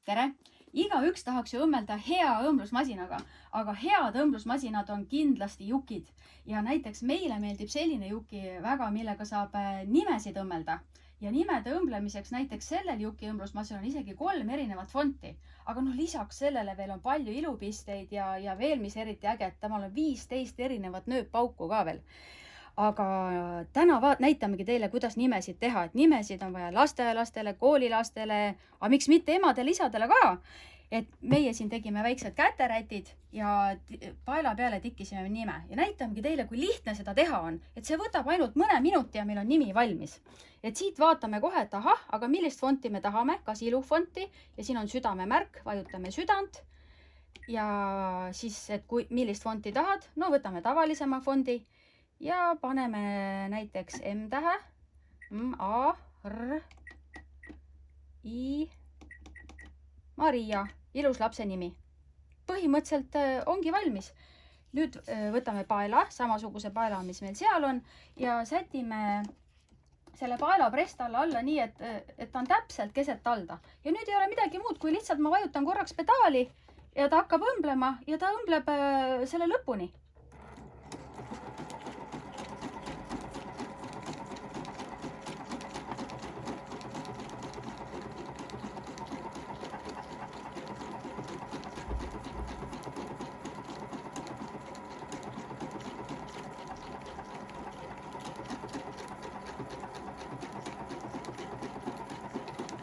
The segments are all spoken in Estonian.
tere! Igaüks tahaks ju õmmelda hea õmblusmasinaga, aga head õmblusmasinad on kindlasti jukid. Ja näiteks meile meeldib selline juki väga, millega saab nimesid õmmelda. Ja nimede õmblemiseks näiteks sellel juki õmblusmasinal on isegi 3 erinevat fonti. Aga lisaks sellele veel on palju ilupisteid ja veel mis eriti äget, temal on 15 erinevat nööppauku ka veel. Aga täna näitamegi teile, kuidas nimesid teha, et nimesid on vaja lasteaialastele, koolilastele, aga miks mitte emadele, isadele ka. Et meie siin tegime väiksed käterätid ja paela peale tikkisime nime ja näitamegi teile, kui lihtne seda teha on, et see võtab ainult mõne minuti ja meil on nimi valmis. Et siit vaatame kohe, et ahah, aga millist fonti me tahame, kas ilufonti ja siin on südamemärk, vajutame südant ja siis, et millist fonti tahad, no võtame tavalisema fondi. Ja paneme näiteks M-tähe, A, R, I, Maria, ilus lapse nimi. Põhimõtteliselt ongi valmis. Nüüd võtame paela, samasuguse paela, mis meil seal on ja sätime selle paela prestalla alla nii, et ta on täpselt keset talda. Ja nüüd ei ole midagi muud, kui lihtsalt ma vajutan korraks pedaali ja ta hakkab õmblema ja ta õmbleb selle lõpuni.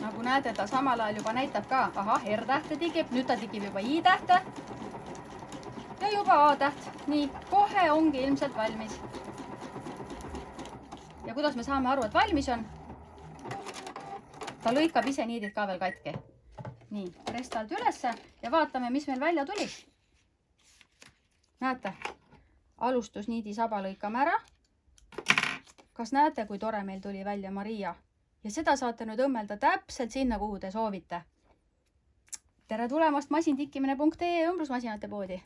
Nagu näete, ta samal ajal juba näitab ka, ahah, R-tähte tigib, nüüd ta tigib juba I-tähte ja juba A-täht. Nii, kohe ongi ilmselt valmis. Ja kuidas me saame aru, et valmis on? Ta lõikab ise niidid ka veel katki. Nii, prestalt ülesse ja vaatame, mis meil välja tuli. Näete, alustusniidi saba lõikame ära. Kas näete, kui tore meil tuli välja Maria? Ja seda saate nüüd õmmelda täpselt sinna, kuhu te soovite. Tere tulemast masintikkimine.ee õmblusmasinate poodi!